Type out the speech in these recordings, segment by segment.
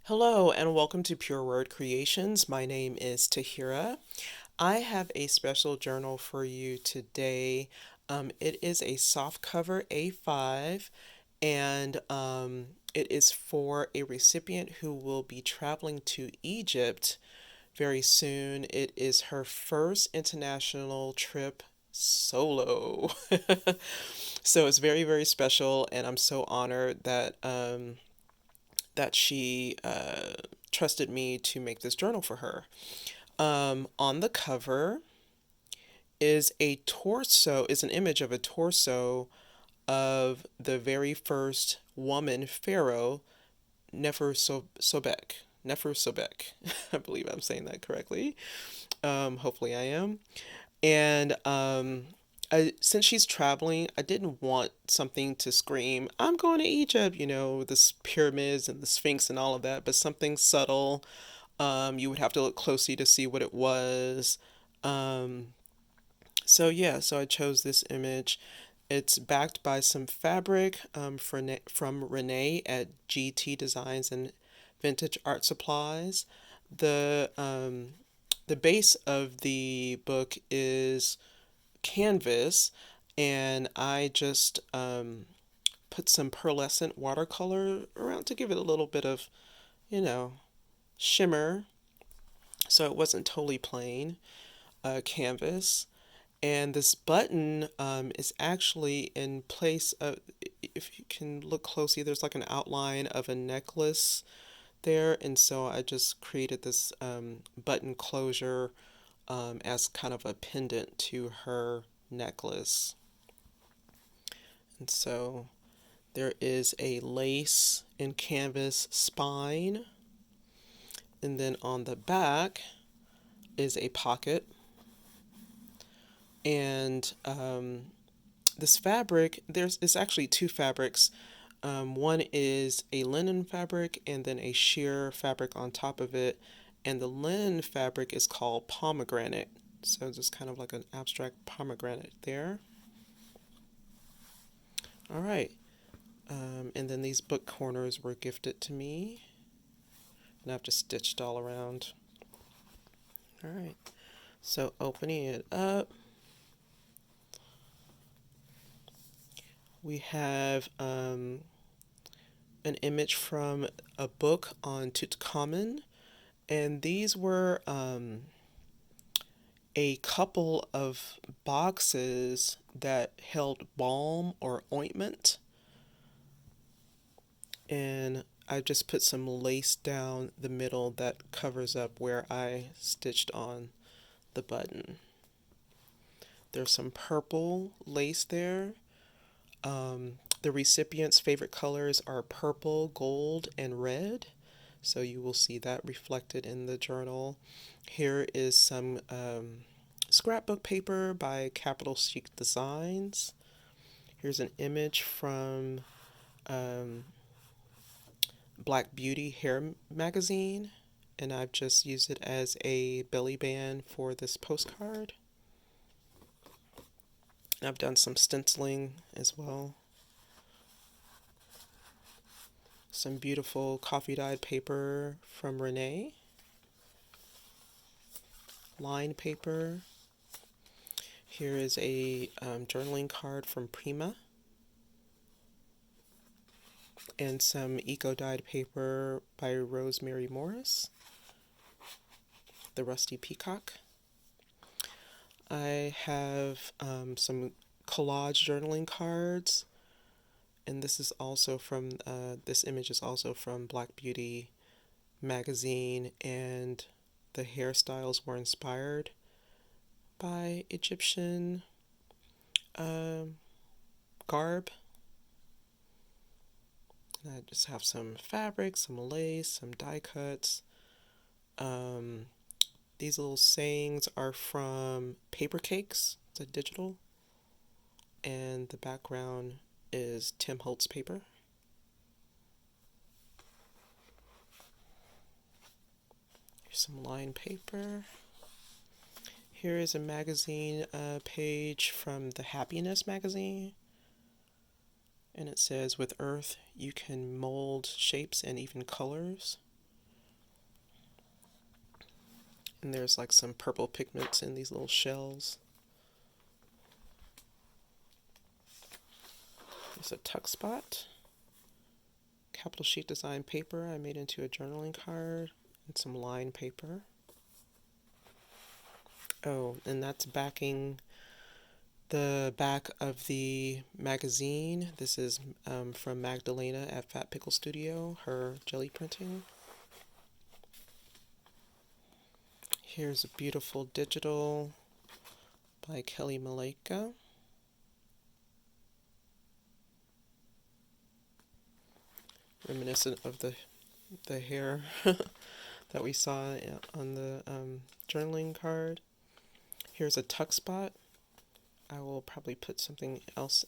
Hello and welcome to Pure Word Creations. My name is Tahira. I have a special journal for you today. It is a soft cover A5 and it is for a recipient who will be traveling to Egypt very soon. It is her first international trip solo. So it's very, very special, and I'm so honored that she trusted me to make this journal for her. On the cover is an image of a torso of the very first woman pharaoh, Nefersobek. Nefersobek. I believe I'm saying that correctly. Hopefully I am. And since she's traveling, I didn't want something to scream, I'm going to Egypt, the pyramids and the Sphinx and all of that, but something subtle. You would have to look closely to see what it was. Um, so I chose this image. It's backed by some fabric from Renee at GT Designs and Vintage Art Supplies. The um, the base of the book is canvas, and I just put some pearlescent watercolor around to give it a little bit of, you know, shimmer, so it wasn't totally plain canvas. And this button is actually in place of, if you can look closely, there's like an outline of a necklace there, and so I just created this button closure as kind of a pendant to her necklace. And so there is a lace and canvas spine, and then on the back is a pocket. And this fabric, it's actually two fabrics. One is a linen fabric and then a sheer fabric on top of it. And the linen fabric is called pomegranate. So just kind of like an abstract pomegranate there. All right. And then these book corners were gifted to me, and I've just stitched all around. All right. So opening it up, we have an image from a book on Tutankhamun, and these were a couple of boxes that held balm or ointment, and I just put some lace down the middle that covers up where I stitched on the button. There's some purple lace there. The recipient's favorite colors are purple, gold, and red. So you will see that reflected in the journal. Here is some scrapbook paper by Capital Chic Designs. Here's an image from um, Black Beauty Hair Magazine, and I've just used it as a belly band for this postcard. I've done some stenciling as well. Some beautiful coffee dyed paper from Renee. Line paper. Here is a journaling card from Prima. And some eco dyed paper by Rosemary Morris. The Rusty Peacock. I have some collage journaling cards, and this image is also from Black Beauty magazine, and the hairstyles were inspired by Egyptian garb. And I just have some fabric, some lace, some die cuts. These little sayings are from Paper Cakes. It's a digital. And the background is Tim Holtz paper. Here's some line paper. Here is a magazine page from the Happiness magazine. And it says, with earth, you can mold shapes and even colors. And there's like some purple pigments in these little shells. There's a tuck spot. Capital sheet design paper I made into a journaling card. And some line paper. Oh, and that's backing the back of the magazine. This is from Magdalena at Fat Pickle Studio, her jelly printing. Here's a beautiful digital by Kelly Maleka. Reminiscent of the hair that we saw on the journaling card. Here's a tuck spot. I will probably put something else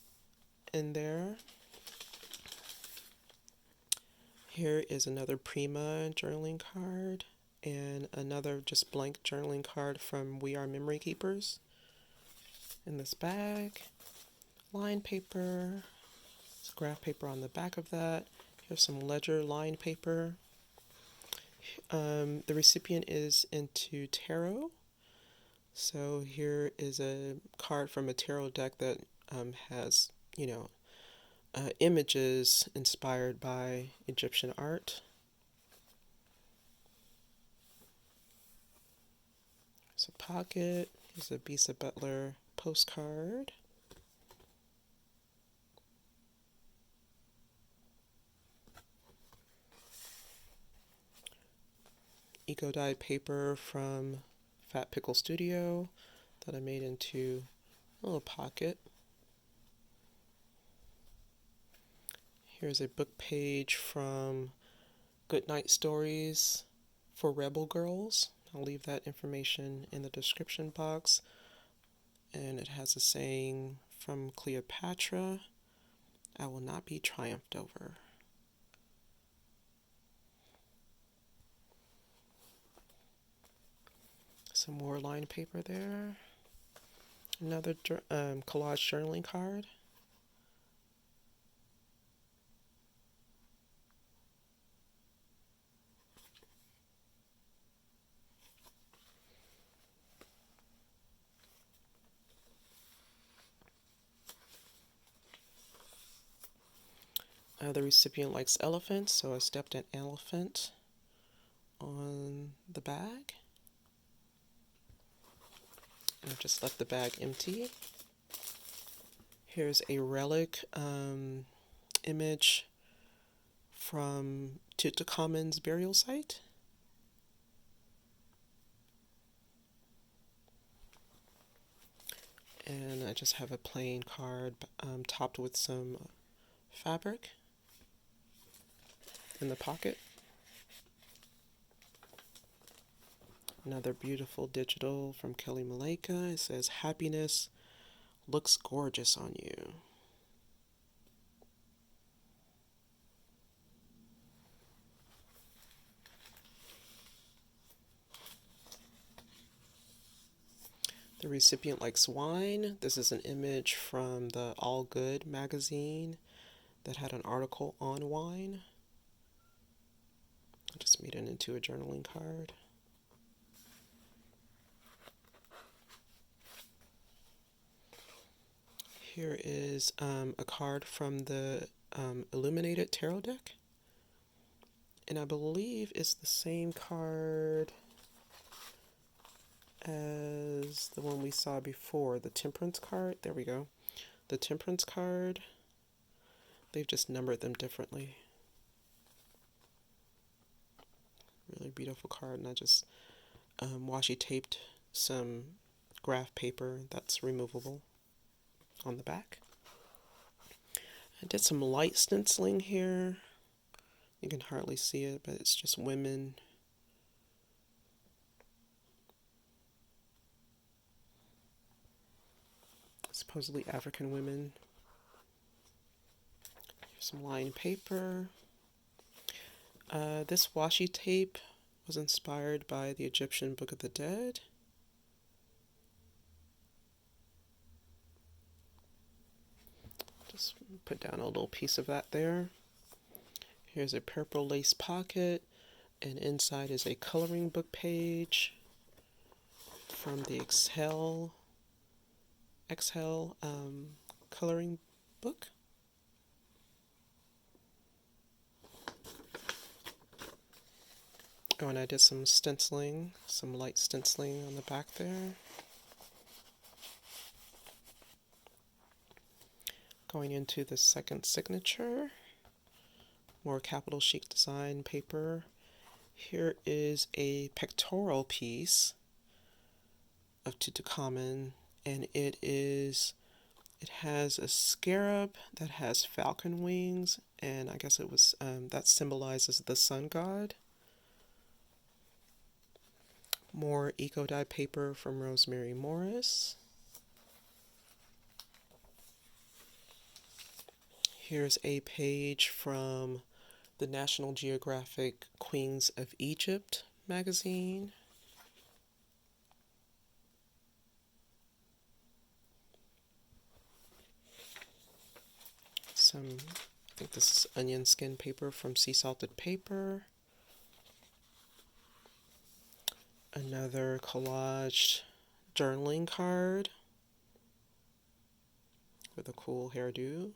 in there. Here is another Prima journaling card and another just blank journaling card from We Are Memory Keepers. In this bag, line paper, there's graph paper on the back of that. Here's some ledger line paper. The recipient is into tarot. So here is a card from a tarot deck that has, images inspired by Egyptian art. There's a pocket. Here's a Bisa Butler postcard. Eco dyed paper from Fat Pickle Studio that I made into a little pocket. Here's a book page from Goodnight Stories for Rebel Girls. I'll leave that information in the description box. And it has a saying from Cleopatra, I will not be triumphed over. Some more line paper there. Another collage journaling card. The recipient likes elephants, so I stepped an elephant on the bag. And I've just left the bag empty. Here's a relic image from Tutankhamun's burial site. And I just have a plain card topped with some fabric in the pocket. Another beautiful digital from Kelly Maleka. It says, happiness looks gorgeous on you. The recipient likes wine. This is an image from the All Good magazine that had an article on wine. I just made it into a journaling card. Here is a card from the Illuminated Tarot deck. And I believe it's the same card as the one we saw before, the Temperance card. There we go. The Temperance card. They've just numbered them differently. Really beautiful card. And I just washi taped some graph paper that's removable on the back. I did some light stenciling here. You can hardly see it, but it's just women. Supposedly African women. Here's some line paper. This washi tape was inspired by the Egyptian Book of the Dead. Just put down a little piece of that there. Here's a purple lace pocket, and inside is a coloring book page. from the Exhale coloring book. Oh, and I did some stenciling, some light stenciling on the back there. Going into the second signature, more capital chic design paper. Here is a pectoral piece of Tutankhamun, and it has a scarab that has falcon wings, and I guess it was that symbolizes the sun god. More eco dye paper from Rosemary Morris. Here's a page from the National Geographic Queens of Egypt magazine. I think this is onion skin paper from Sea Salted Paper. Another collaged journaling card with a cool hairdo.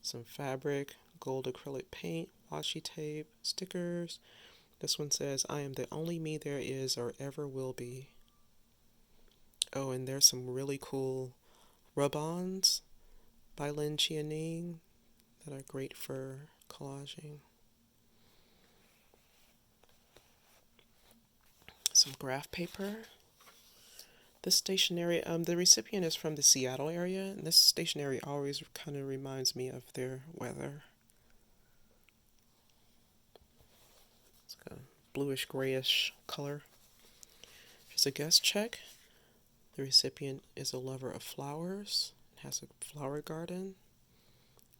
Some fabric, gold acrylic paint, washi tape, stickers. This one says, I am the only me there is or ever will be. Oh, and there's some really cool rub-ons by Lin Chianing that are great for collaging. Some graph paper. This stationery, the recipient is from the Seattle area, and this stationery always kind of reminds me of their weather. It's got a bluish grayish color. Here's a guest check. The recipient is a lover of flowers, has a flower garden.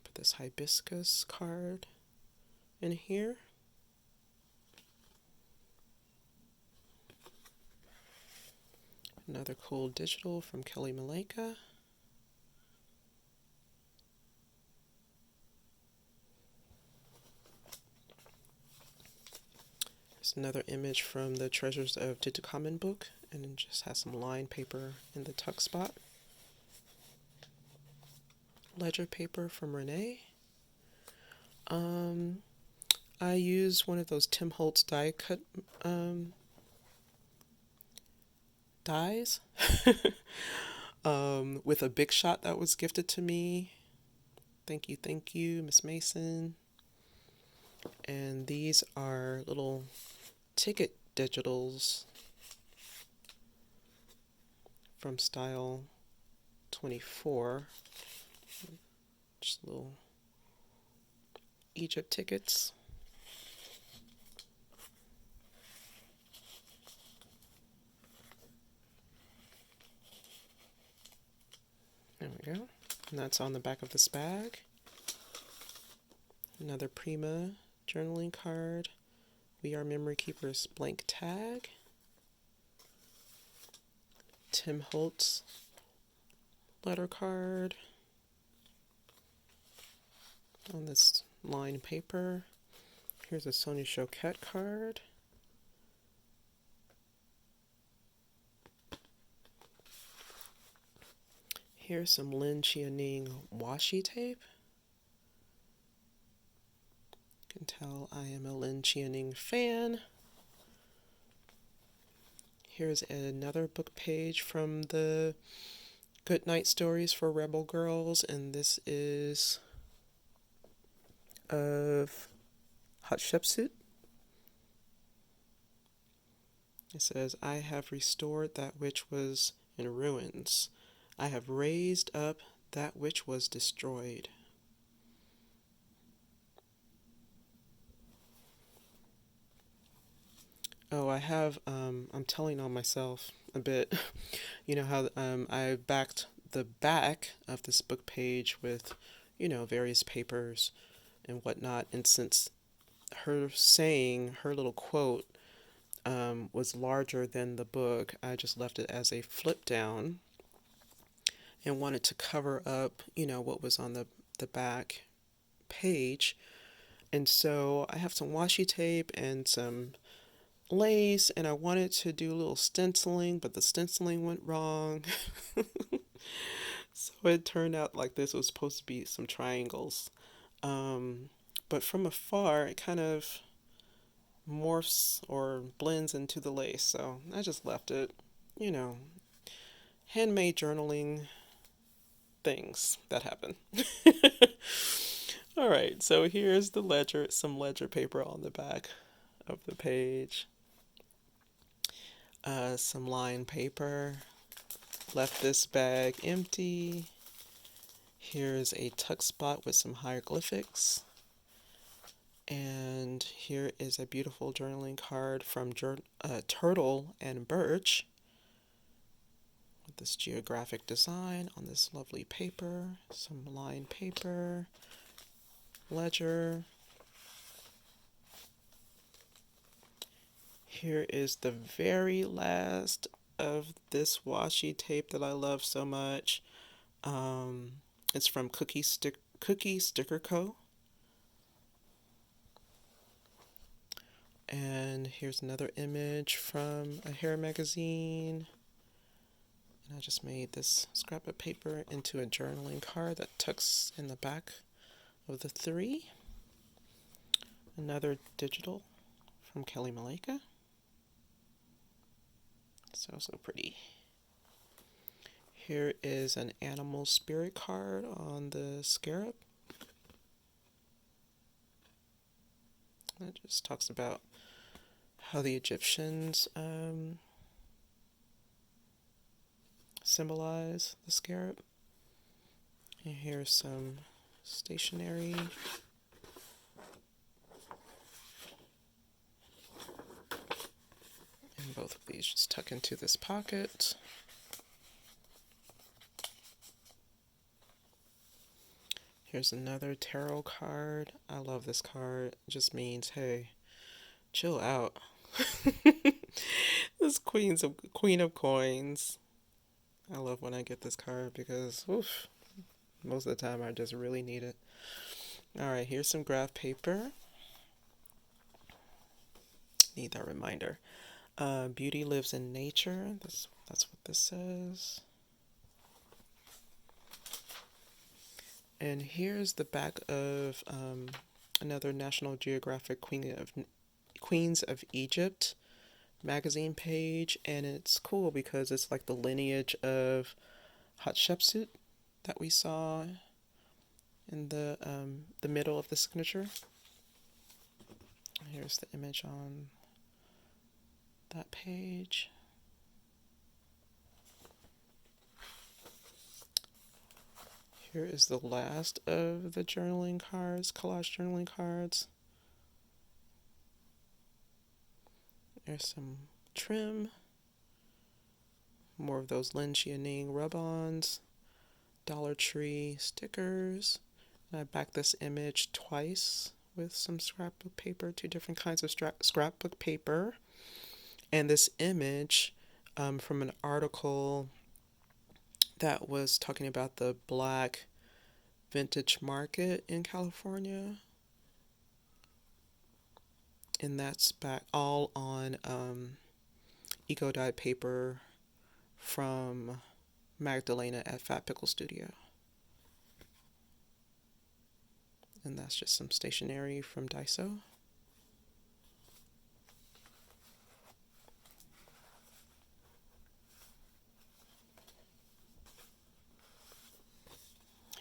Put this hibiscus card in here. Another cool digital from Kelly Maleka. There's another image from the Treasures of Tutankhamun book, and it just has some line paper in the tuck spot. Ledger paper from Renee. I use one of those Tim Holtz die cut dies with a big shot that was gifted to me. Thank you, Miss Mason. And these are little ticket digitals from Style 24. Just little Egypt tickets. There we go. And that's on the back of this bag. Another Prima journaling card. We Are Memory Keepers blank tag. Tim Holtz letter card. On this line paper. Here's a Sonia Choquette card. Here's some Lin Chianing washi tape. You can tell I am a Lin Chianing fan. Here's another book page from the Good Night Stories for Rebel Girls, and this is of Hatshepsut. It says, I have restored that which was in ruins. I have raised up that which was destroyed. Oh, I have, I'm telling on myself a bit. You know how I backed the back of this book page with, various papers and whatnot. And since her saying, her little quote, was larger than the book, I just left it as a flip down and wanted to cover up, what was on the back page. And so I have some washi tape and some lace, and I wanted to do a little stenciling, but the stenciling went wrong. So it turned out like this was supposed to be some triangles. Um, but from afar, it kind of morphs or blends into the lace. So I just left it, you know, handmade journaling things that happen. All right, so here's the ledger, some ledger paper on the back of the page, some lined paper. Left this bag empty. Here's a tuck spot with some hieroglyphics. And here is a beautiful journaling card from Turtle and Birch with this geographic design on this lovely paper, some lined paper, ledger. Here is the very last of this washi tape that I love so much. Um, it's from Cookie Sticker Co. And here's another image from a hair magazine. And I just made this scrap of paper into a journaling card that tucks in the back of the three. Another digital from Kelly Maleka. So pretty. Here is an animal spirit card on the scarab. That just talks about how the Egyptians symbolize the scarab. And here's some stationery. And both of these just tuck into this pocket. Here's another tarot card. I love this card. It just means, hey, chill out. This Queen of Coins. I love when I get this card because oof, most of the time I just really need it. All right, here's some graph paper. Need that reminder. Beauty lives in nature. That's what this says. And here's the back of another National Geographic Queens of Egypt magazine page, and it's cool because it's like the lineage of Hatshepsut that we saw in the middle of the signature. Here's the image on that page. Here is the last of the journaling cards, collage journaling cards. There's some trim, more of those Lin Xiaoning rub-ons, Dollar Tree stickers. And I backed this image twice with some scrapbook paper, two different kinds of scrapbook paper. And this image from an article that was talking about the black vintage market in California. And that's back all on eco-dyed paper from Magdalena at Fat Pickle Studio. And that's just some stationery from Daiso.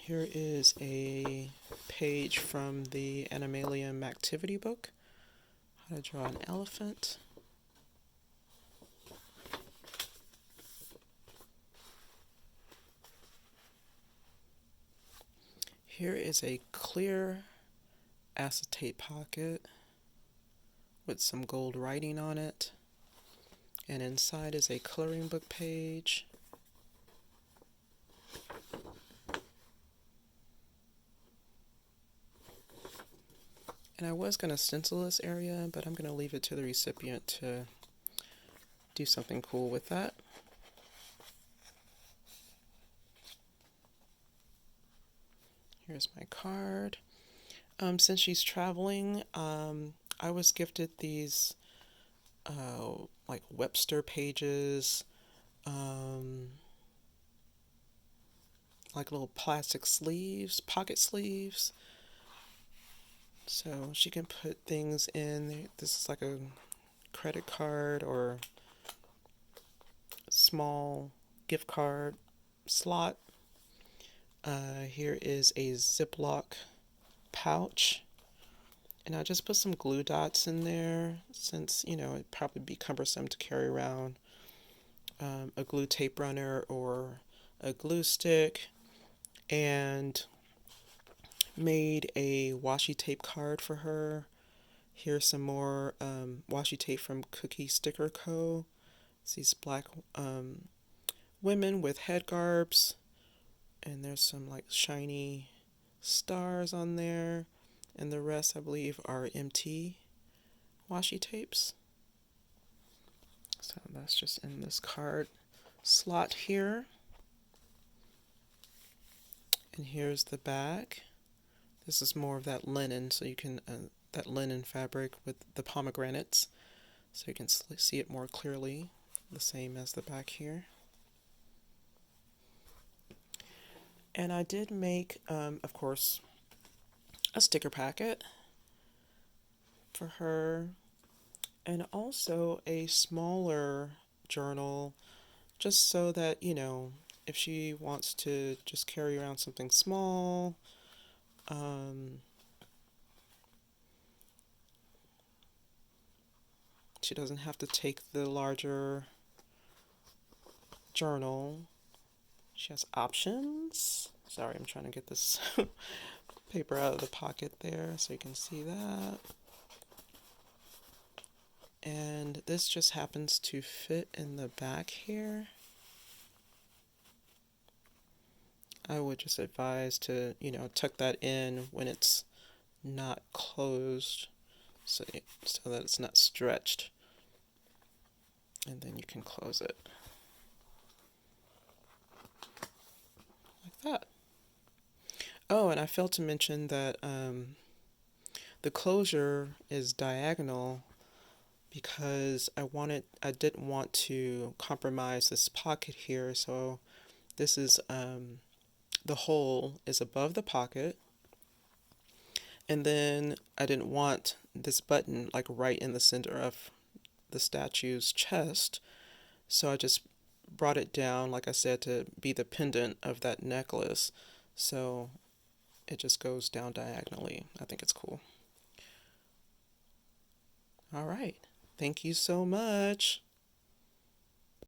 Here is a page from the Animalium activity book, how to draw an elephant. Here is a clear acetate pocket with some gold writing on it. And inside is a coloring book page. And I was going to stencil this area, but I'm going to leave it to the recipient to do something cool with that. Here's my card. Since she's traveling, I was gifted these like Webster pages, um, like little plastic sleeves, pocket sleeves. So she can put things in. This is like a credit card or small gift card slot. Here is a Ziploc pouch. And I just put some glue dots in there since, it'd probably be cumbersome to carry around a glue tape runner or a glue stick. And made a washi tape card for her. Here's some more washi tape from Cookie Sticker Co. It's these black women with head garbs, and there's some like shiny stars on there, and the rest I believe are empty washi tapes. So that's just in this card slot here. And here's the back. This is more of that linen, so you can that linen fabric with the pomegranates, so you can see it more clearly. The same as the back here. And I did make, of course, a sticker packet for her, and also a smaller journal, just so that, if she wants to just carry around something small, she doesn't have to take the larger journal. She has options. Sorry, I'm trying to get this paper out of the pocket there so you can see that. And this just happens to fit in the back here. I would just advise to, tuck that in when it's not closed so that it's not stretched. And then you can close it like that. Oh, and I failed to mention that the closure is diagonal because I didn't want to compromise this pocket here. So this is the hole is above the pocket, and then I didn't want this button like right in the center of the statue's chest, so I just brought it down, like I said, to be the pendant of that necklace. So it just goes down diagonally. I think it's cool. All right. Thank you so much.